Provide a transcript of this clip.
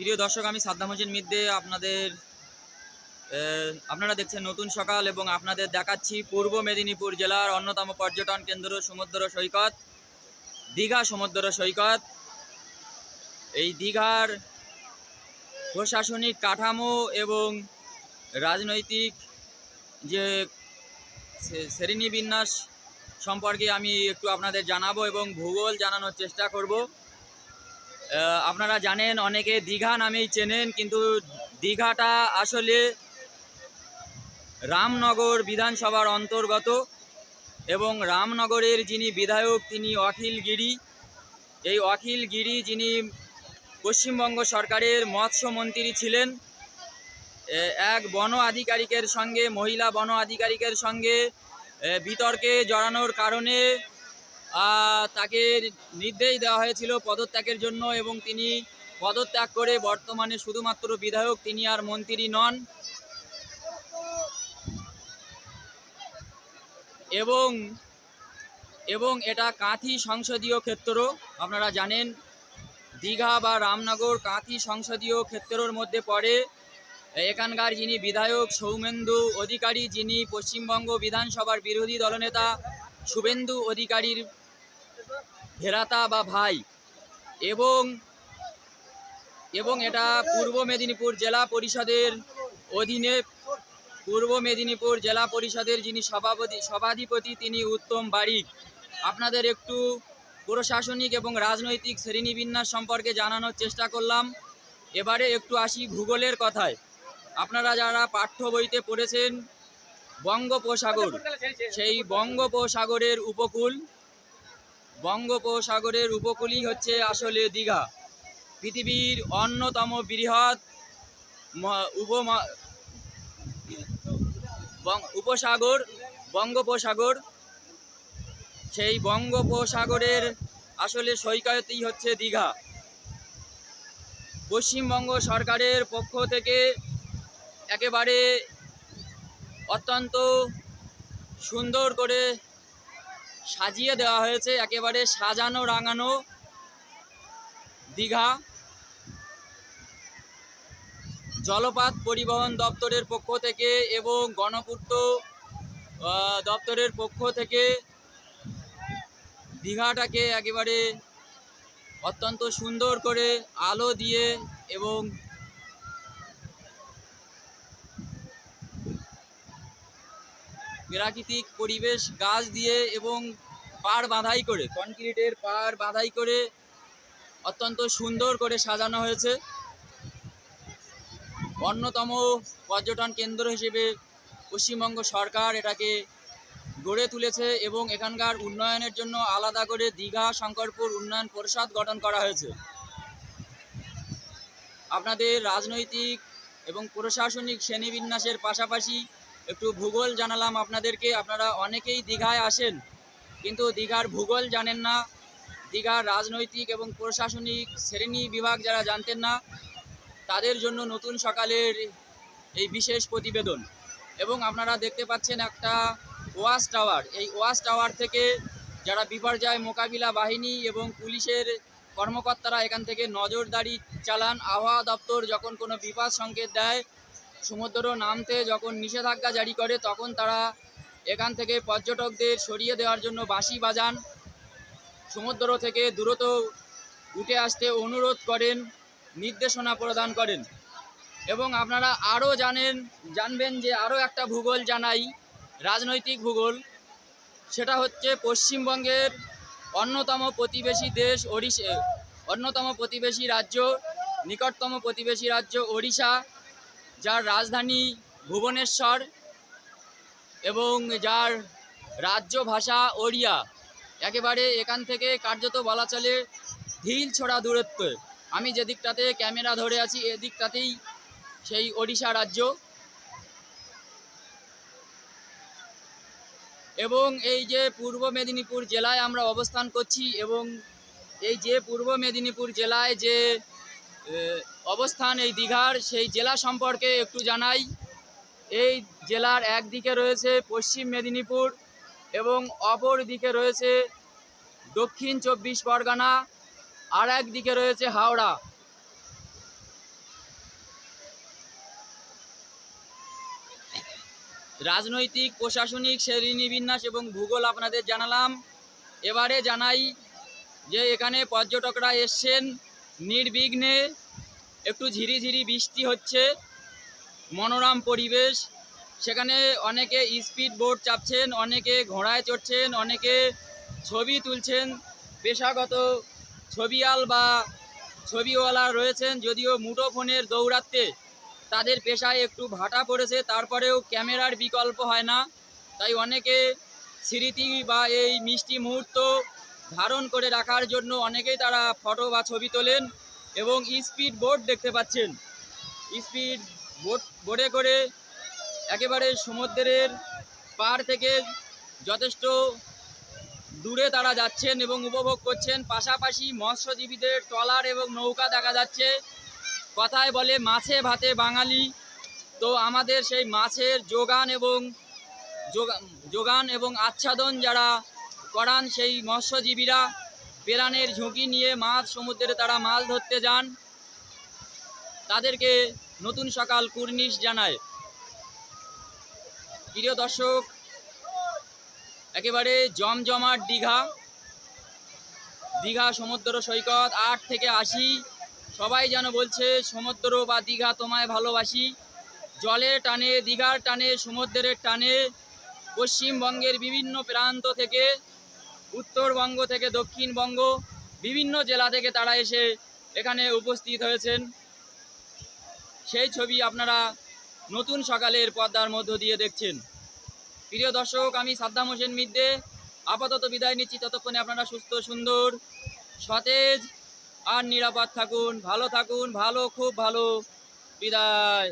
প্রিয় দর্শক, আমি সাদ্দাম হোসেন মিদ্দে আপনারা দেখছেন নতুন সকাল এবং আপনাদের দেখাচ্ছি পূর্ব মেদিনীপুর জেলার অন্যতম পর্যটন কেন্দ্র সমুদ্র সৈকত, দীঘা সমুদ্র সৈকত। এই দীঘার প্রশাসনিক কাঠামো এবং রাজনৈতিক যে শ্রেণীবিন্যাস সম্পর্কে আমি একটু আপনাদের জানাবো এবং ভূগোল জানানোর চেষ্টা করব। আপনারা জানেন, অনেকে দীঘা নামেই চেনেন, কিন্তু দীঘাটা আসলে রামনগর বিধানসভার অন্তর্গত এবং রামনগরের যিনি বিধায়ক তিনি অখিল গিরি। এই অখিল গিরি যিনি পশ্চিমবঙ্গ সরকারের মৎস্যমন্ত্রী ছিলেন, এক বন আধিকারিকের সঙ্গে, মহিলা বন আধিকারিকের সঙ্গে বিতর্কে জড়ানোর কারণে তাকে নির্দেশ দেওয়া হয়েছিল পদত্যাগের জন্য এবং তিনি পদত্যাগ করে বর্তমানে শুধুমাত্র বিধায়ক, তিনি আর মন্ত্রী নন। এবং এটা কাঁথি সংসদীয় ক্ষেত্র। আপনারা জানেন, দীঘা বা রামনগর কাঁথি সংসদীয় ক্ষেত্রের মধ্যে পড়ে। এখানকার যিনি বিধায়ক সৌমেন্দু অধিকারী, যিনি পশ্চিমবঙ্গ বিধানসভার বিরোধী দলনেতা শুভেন্দু অধিকারীর ভেরাতা বা ভাই, এবং এটা পূর্ব মেদিনীপুর জেলা পরিষদের অধীনে। পূর্ব মেদিনীপুর জেলা পরিষদের যিনি সভাধিপতি তিনি উত্তম বারিক। আপনাদের একটু প্রশাসনিক এবং রাজনৈতিক শ্রেণীবিন্যাস সম্পর্কে জানানোর চেষ্টা করলাম। এবারে একটু আসি ভূগোলের কথায়। আপনারা যারা পাঠ্য বইতে পড়েছেন বঙ্গোপসাগর, সেই বঙ্গোপসাগরের উপকূলই হচ্ছে আসলে দীঘা। পৃথিবীর অন্যতম বৃহৎ উপসাগর বঙ্গোপসাগর। সেই বঙ্গোপসাগরের আসলে সৈকতই হচ্ছে দীঘা। পশ্চিমবঙ্গ সরকারের পক্ষ থেকে একেবারে অত্যন্ত সুন্দর করে সাজিয়ে দেওয়া হয়েছে, একেবারে সাজানো রাঙানো দীঘা। জলপথ পরিবহন দপ্তরের পক্ষ থেকে এবং গণপূর্ত দপ্তরের পক্ষ থেকে দীঘাটাকে একেবারে অত্যন্ত সুন্দর করে আলো দিয়ে এবং প্রাকৃতিক পরিবেশ গাছ দিয়ে এবং পাড় বাঁধাই করে, কনক্রিটের পাড় বাঁধাই করে অত্যন্ত সুন্দর করে সাজানো হয়েছে। অন্যতম পর্যটন কেন্দ্র হিসেবে পশ্চিমবঙ্গ সরকার এটাকে গড়ে তুলেছে এবং এখানকার উন্নয়নের জন্য আলাদা করে দীঘা শঙ্করপুর উন্নয়ন পরিষদ গঠন করা হয়েছে। আপনাদের রাজনৈতিক এবং প্রশাসনিক শ্রেণীবিন্যাসের পাশাপাশি একটু ভূগোল জানালাম আপনাদেরকে। আপনারা অনেকেই দীঘায় আসেন, কিন্তু দীঘার ভূগোল জানেন না, দীঘার রাজনৈতিক এবং প্রশাসনিক শ্রেণী বিভাগ যারা জানতেন না, তাদের জন্য নতুন সকালের এই বিশেষ প্রতিবেদন। এবং আপনারা দেখতে পাচ্ছেন একটা ওয়াচ টাওয়ার। এই ওয়াচ টাওয়ার থেকে যারা বিপর্যয় মোকাবিলা বাহিনী এবং পুলিশের কর্মকর্তারা এখান থেকে নজরদারি চালান। আবহাওয়া দপ্তর যখন কোনো বিপদ সংকেত দেয়, সমুদ্র নামতে যখন নিষেধাজ্ঞা জারি করে, তখন তারা এখান থেকে পর্যটকদের সরিয়ে দেওয়ার জন্য বাঁশি বাজান, সমুদ্র থেকে দ্রুত উঠে আসতে অনুরোধ করেন, নির্দেশনা প্রদান করেন। এবং আপনারা আরও জানবেন যে আরও একটা ভূগোল জানাই, রাজনৈতিক ভূগোল। সেটা হচ্ছে পশ্চিমবঙ্গের অন্যতম প্রতিবেশী দেশ অন্যতম প্রতিবেশী রাজ্য, নিকটতম প্রতিবেশী রাজ্য ওড়িশা, যার রাজধানী ভুবনেশ্বর এবং যার রাজ্য ভাষা ওড়িয়া। একেবারে এখান থেকে কার্যত বলা চলে ঢিল ছোড়া দূরত্ব। আমি যে দিকটাতে ক্যামেরা ধরে আছি এদিকটাতেই সেই ওড়িশা রাজ্য। এবং এই যে পূর্ব মেদিনীপুর জেলায় আমরা অবস্থান করছি, এবং এই যে পূর্ব মেদিনীপুর জেলায় যে অবস্থান এই দীঘার, সেই জেলা সম্পর্কে একটু জানাই। এই জেলার একদিকে রয়েছে পশ্চিম মেদিনীপুর এবং অপর দিকে রয়েছে দক্ষিণ 24 পরগনা, আর একদিকে রয়েছে হাওড়া। রাজনৈতিক, প্রশাসনিক শ্রেণীবিন্যাস এবং ভূগোল আপনাদের জানালাম। এবারে জানাই যে এখানে পর্যটকরা এসছেন নির্বিঘ্নে, একটু ঝিরিঝিরি বৃষ্টি হচ্ছে, মনোরম পরিবেশ। সেখানে অনেকে স্পিড বোট চাপছেন, অনেকে ঘোড়ায় চড়ছেন, অনেকে ছবি তুলছেন। পেশাগত ছবিয়াল বা ছবিওয়ালা রয়েছেন, যদিও মুঠোফোনের দৌরাত্মে তাদের পেশায় একটু ভাটা পড়েছে, তারপরেও ক্যামেরার বিকল্প হয় না। তাই অনেকে স্মৃতি বা এই মিষ্টি মুহূর্ত ধারণ করে রাখার জন্য অনেকেই তারা ফটো বা ছবি তোলেন। এবং স্পিড বোট দেখতে পাচ্ছেন, স্পিড বোটে করে একেবারে সমুদ্রের পাড় থেকে যথেষ্ট দূরে তারা যাচ্ছেন এবং উপভোগ করছেন। পাশাপাশি মৎস্যজীবীদের ট্রলার এবং নৌকা দেখা যাচ্ছে। কথায় বলে মাছে ভাতে বাঙালি, তো আমাদের সেই মাছের যোগান এবং আচ্ছাদন যারা করান সেই মৎস্যজীবীরা প্রাণের ঝুঁকি নিয়ে মাছ সমুদ্রে তারা মাছ ধরতে যান। তাদেরকে নতুন সকাল কুর্নিশ জানায়। প্রিয় দর্শক, একেবারে জমজমাট দীঘা সমুদ্র সৈকত 8 থেকে 80 সবাই যেন বলছে সমুদ্র বা দীঘা তোমায় ভালোবাসি। জলের টানে, দীঘার টানে, সমুদ্রের টানে পশ্চিমবঙ্গের বিভিন্ন প্রান্ত থেকে, উত্তরবঙ্গ থেকে দক্ষিণবঙ্গ, বিভিন্ন জেলা থেকে তারা এসে এখানে উপস্থিত হয়েছেন। সেই ছবি আপনারা নতুন সকালের পর্দার মধ্য দিয়ে দেখছেন। প্রিয় দর্শক, আমি সাদ্দাম হোসেন মিদ্দে আপাতত বিদায় নিচ্ছি। ততক্ষণে আপনারা সুস্থ, সুন্দর, সতেজ আর নিরাপদ থাকুন, ভালো থাকুন, খুব ভালো। বিদায়।